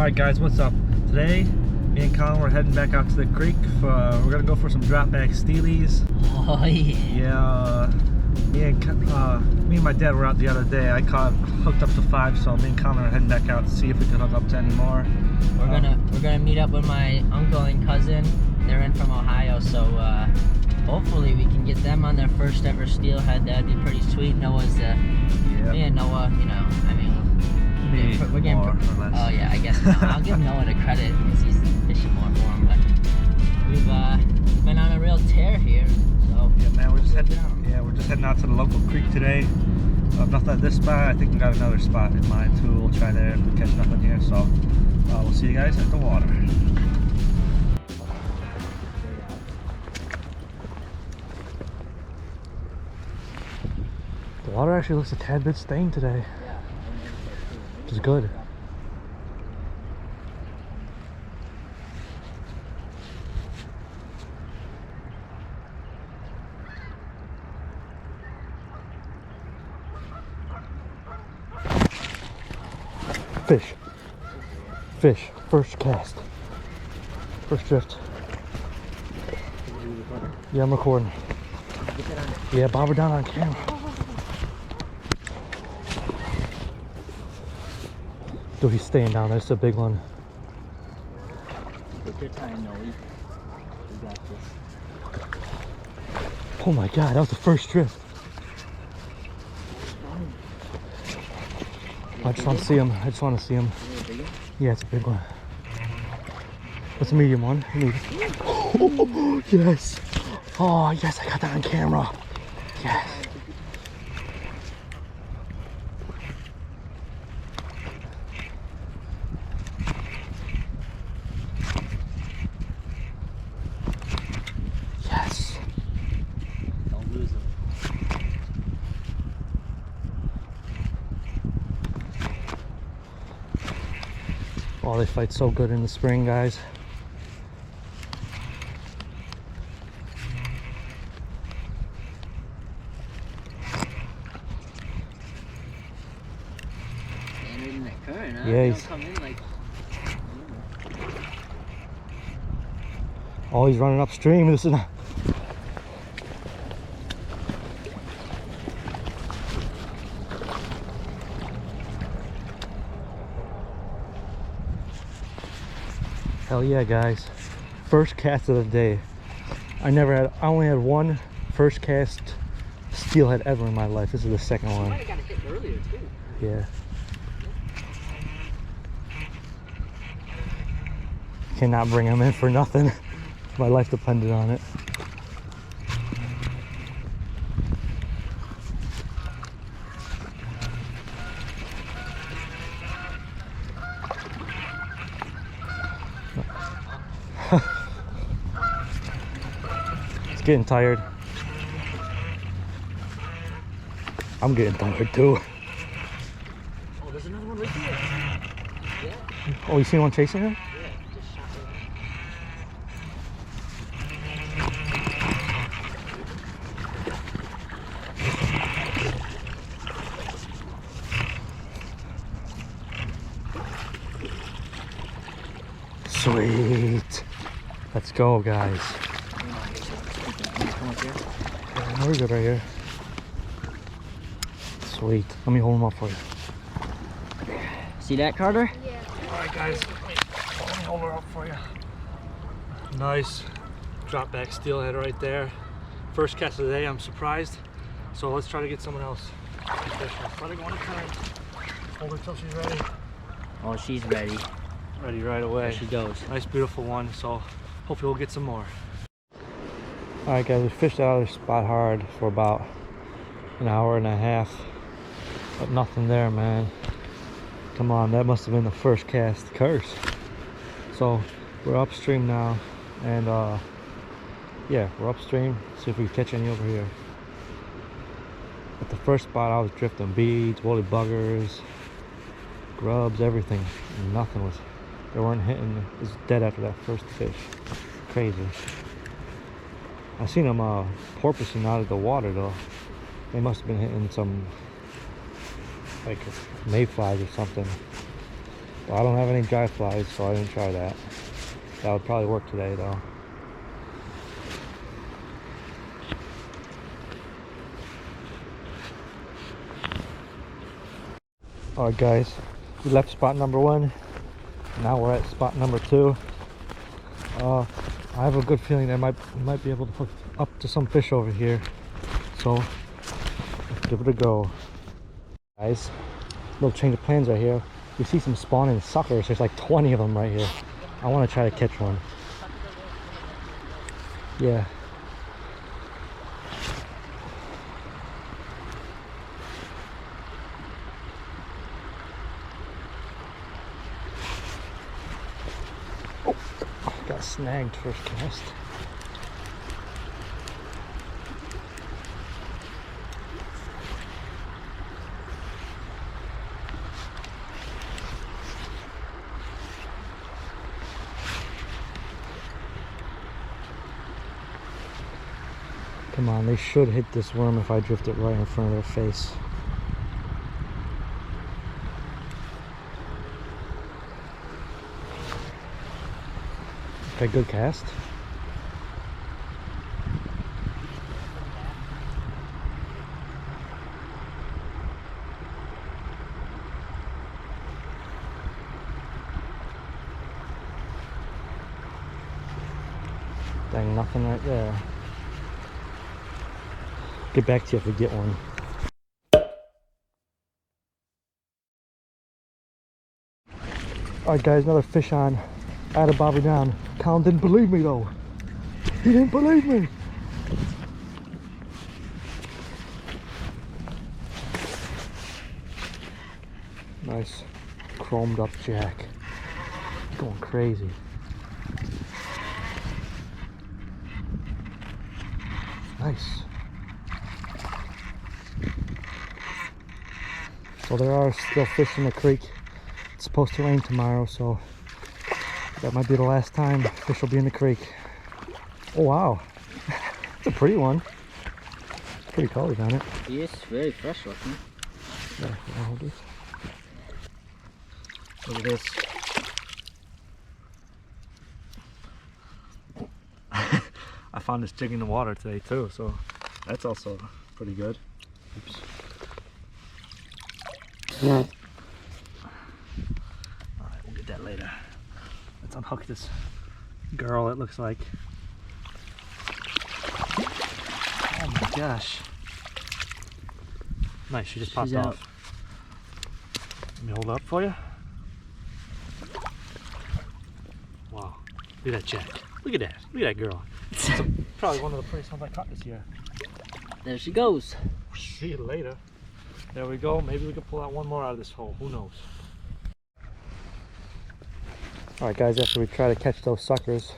Alright guys, what's up? Today, me and Collin, we're heading back out to the creek. We're gonna go for some drop back steelies. Oh yeah. Yeah, me and my dad were out the other day. I hooked up to 5, so me and Collin are heading back out to see if we can hook up to any more. We're gonna meet up with my uncle and cousin. They're in from Ohio, so hopefully we can get them on their first ever steelhead. That'd be pretty sweet. Noah's me and Noah, you know, I mean, we're getting more or less. Oh yeah, I guess I'll give Noah the credit because he's fishing more for him. But we've been on a real tear here. So yeah, man, we're just heading out to the local creek today. Nothing at this spot. I think we got another spot in mind too. We'll try there if we catch nothing here. So we'll see you guys at the water. The water actually looks a tad bit stained today, which is good. Fish, first cast, first drift. Yeah, I'm recording. Yeah, bob her down on camera. Dude, he's staying down there. It's a big one. take your time, Noah. We got this. Oh my god, that was the first drift. I just want to see him. Yeah, it's a big one. What's a medium one? Oh, yes. Oh, yes, I got that on camera. Yes. Yes. Don't lose him. Oh, they fight so good in the spring, guys. Standard in that current, huh? Yeah, They he's... don't come in like... Oh, he's running upstream. This is not... Hell yeah, guys. First cast of the day. I only had one first cast steelhead ever in my life. This is the second one. might have got a hit earlier too. Yeah. Cannot bring him in for nothing. My life depended on it. It's getting tired. I'm getting tired too. Oh, there's another one right there. Yeah. Oh, you seen one chasing him? Yeah, just shot Sweet. Let's go, guys. Yeah, we're good right here. Sweet. Let me hold him up for you. See that, Carter? Yeah. Alright, guys. Let me hold her up for you. Nice drop back steelhead right there. First cast of the day. I'm surprised. So let's try to get someone else. Let her go on the current. Hold her till she's ready. Oh, she's ready. Ready right away. There she goes. Nice, beautiful one. So hopefully we'll get some more. Alright guys, we fished out of this spot hard for about an hour and a half, but nothing there, man. Come on, that must have been the first cast. Curse. So we're upstream now, and yeah, we're upstream. See if we can catch any over here. At the first spot I was drifting beads, woolly buggers, grubs, everything, and nothing was... They weren't hitting. It was dead after that first fish. Crazy. I seen them porpoising out of the water though. They must have been hitting some like mayflies or something. Well, I don't have any dry flies, so I didn't try that. That would probably work today though. Alright guys, we left spot number 1. Now we're at spot number 2. I have a good feeling that we might be able to hook up to some fish over here. So let's give it a go. Guys, little change of plans right here. We see some spawning suckers. There's like 20 of them right here. I want to try to catch one. Yeah. Oh, got snagged first cast. Come on, they should hit this worm if I drift it right in front of their face. Okay, good cast. Dang, nothing right there. Get back to you if we get one. Alright guys, another fish on. I had a bobber down. Collin didn't believe me though. He didn't believe me. Nice chromed up jack. Going crazy. Nice. So there are still fish in the creek. It's supposed to rain tomorrow, so that might be the last time fish will be in the creek. Oh wow, it's a pretty one. Pretty colors on it. He is very fresh looking. Yeah, I'll hold this. Look at this. I found this jig in the water today too, so that's also pretty good. Oops. Yeah. Alright, we'll get that later. Let's unhook this girl, it looks like. Oh my gosh. Nice, she just popped off. Let me hold it up for you. Wow. Look at that jack. Look at that. Look at that girl. It's probably one of the prettiest ones I caught this year. There she goes. See you later. There we go. Maybe we can pull out one more out of this hole. Who knows? Alright guys, after we try to catch those suckers,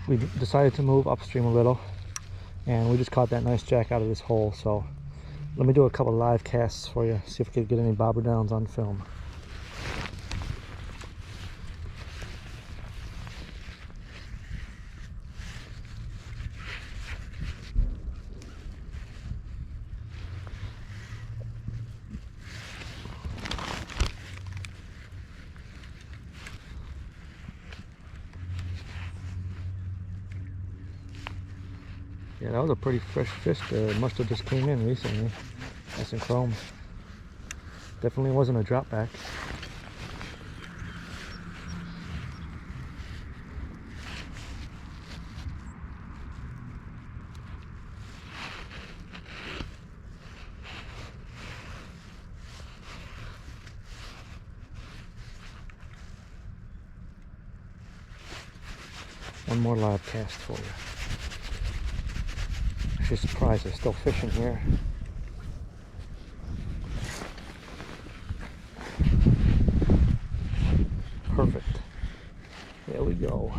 we decided to move upstream a little, and we just caught that nice jack out of this hole. So let me do a couple live casts for you, see if we can get any bobber downs on film. Yeah, that was a pretty fresh fish. Must have just came in recently. Nice and chrome. Definitely wasn't a drop back. One more live cast for you. Actually surprised there's still fish in here. Perfect. There we go.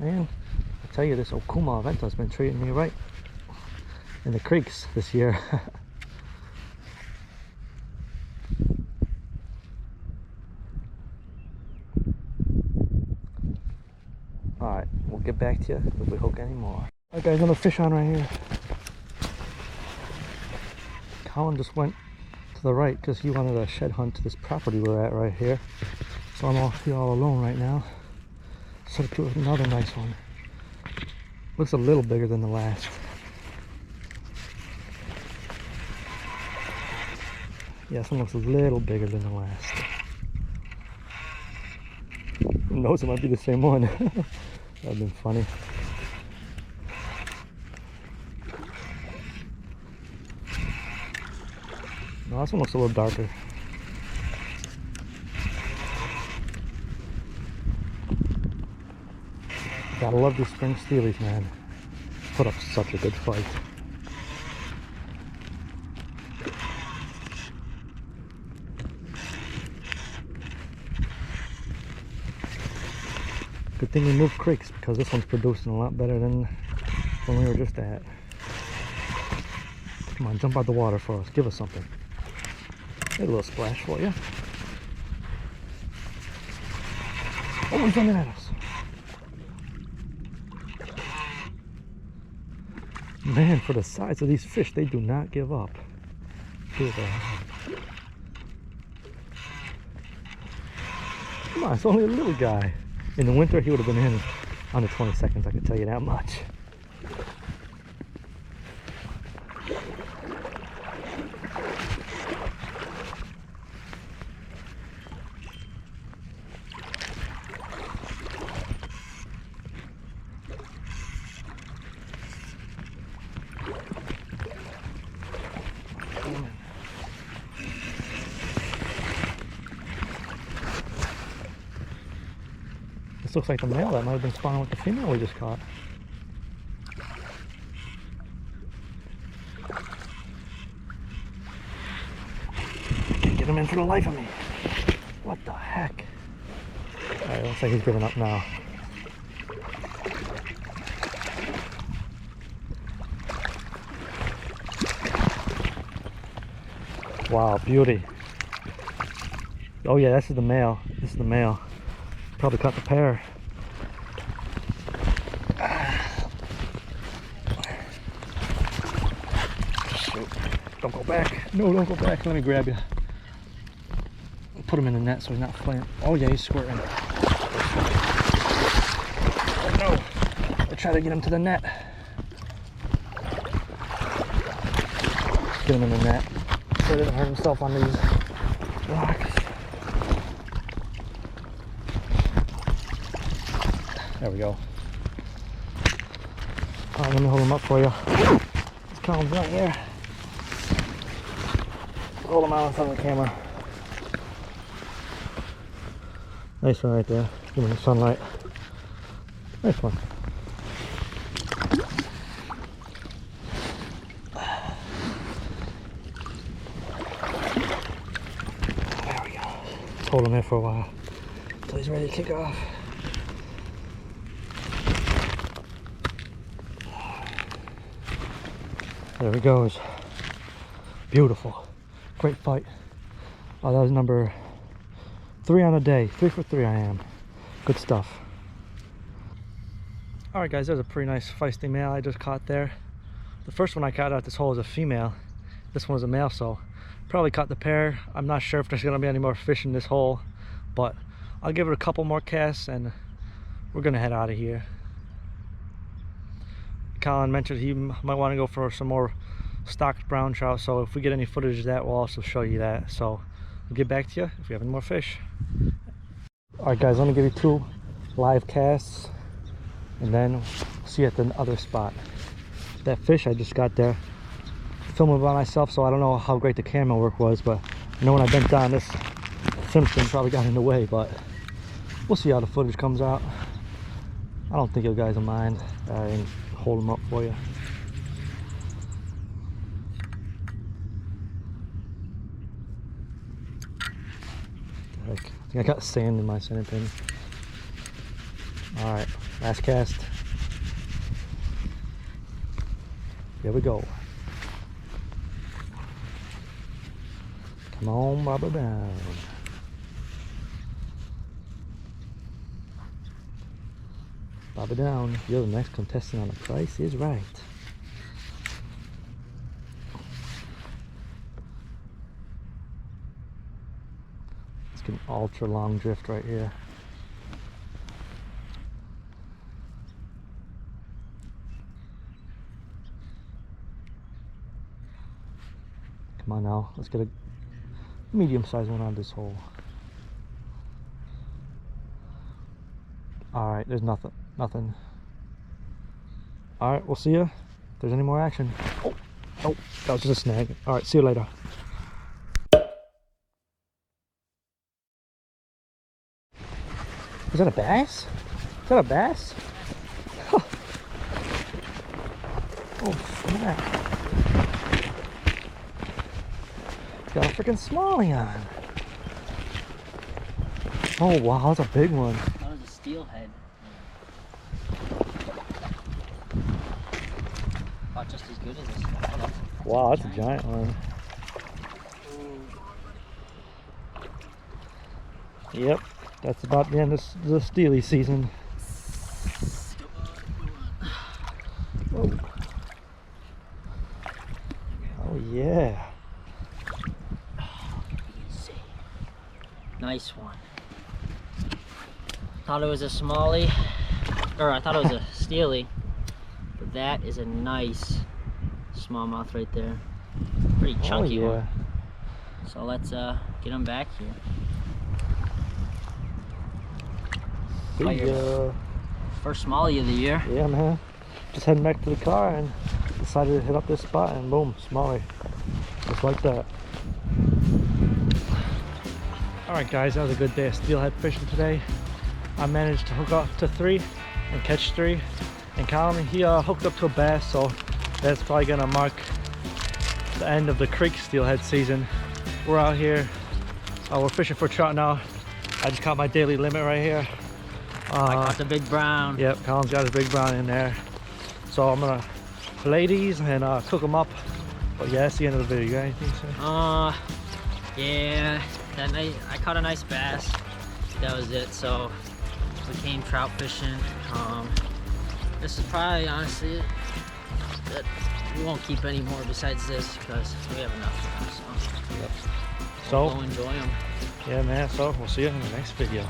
Man, I tell you, this Okuma event has been treating me right in the creeks this year. Alright, we'll get back to you if we hook any more. Alright guys, another fish on right here. Collin just went to the right because he wanted a shed hunt to this property we're at right here. So I'm all here all alone right now. So to with another nice one. Looks a little bigger than the last. Yeah, this one looks a little bigger than the last. Who knows, it might be the same one. That'd been funny. No, this one looks a little darker. Gotta love these spring steelies, man. Put up such a good fight. Good thing we moved creeks because this one's producing a lot better than when we were just at. Come on, jump out the water for us. Give us something. Get a little splash for you. Oh, he's running at us. Man, for the size of these fish, they do not give up. Come on, it's only a little guy. In the winter, he would have been in under 20 seconds, I can tell you that much. This looks like the male that might have been spawning with the female we just caught. Can't get him in for the life of me. What the heck? Alright, looks like he's giving up now. Wow, beauty. Oh yeah, this is the male. This is the male. Probably caught the pair. Shoot. Don't go back. No, don't go back. Let me grab you. Put him in the net so he's not flying. Oh yeah, he's squirting. Oh no. I try to get him to the net. Get him in the net so he doesn't hurt himself on these rocks. There we go. Alright, let me hold him up for you. This Collin's right here. Hold him out in front of the camera. Nice one right there. Give him the sunlight. Nice one. There we go. Hold him here for a while until he's ready to kick off. There he goes. Beautiful. Great fight. Oh, that was number 3 on the day. 3 for 3 I am. Good stuff. Alright guys, there's a pretty nice feisty male I just caught there. The first one I caught out this hole was a female. This one was a male, so probably caught the pair. I'm not sure if there's going to be any more fish in this hole, but I'll give it a couple more casts and we're going to head out of here. Collin mentioned he might want to go for some more stocked brown trout, so if we get any footage of that, we'll also show you that. So we'll get back to you if we have any more fish. Alright guys, let me give you 2 live casts and then see you at the other spot. That fish I just got there, filming by myself, so I don't know how great the camera work was, but I know when I bent down, this Simpson probably got in the way, but we'll see how the footage comes out. I don't think you guys will mind. And hold them up for you. I think I got sand in my center pin. Alright, last cast. Here we go. Come on, Bobber down. Bobber down. You're the next contestant on The Price is Right. ultra long drift right here. Come on now, let's get a medium-sized one on this hole. All right, there's nothing. All right, we'll see you if there's any more action. Oh, that was just a snag. All right, see you later. Is that a bass? Is that a bass? Huh. Oh, snap. Got a freaking smallie on. Oh, wow, that's a big one. That was a steelhead. About just as good as this. Wow, that's a giant one. Yep, that's about the end of the steely season. Whoa. Oh yeah. Nice one. Thought it was a smallie, or I thought it was a steely, but that is a nice smallmouth right there. Pretty chunky one. So let's get him back here. First smallie of the year. Yeah, man. Just heading back to the car and decided to hit up this spot and boom, smallie. Just like that. Alright guys, that was a good day of steelhead fishing today. I managed to hook up to 3 and catch 3. And Collin, he hooked up to a bass, so that's probably gonna mark the end of the creek steelhead season. We're out here, we're fishing for trout now. I just caught my daily limit right here. I caught the big brown. Yep, Collin's got his big brown in there. So I'm gonna fillet these and cook them up. But yeah, that's the end of the video. You got anything to say? Yeah, that night I caught a nice bass. That was it. So we came trout fishing. This is probably honestly it. That we won't keep any more besides this because we have enough. So, yep. So we'll go enjoy them. Yeah, man. So we'll see you in the next video.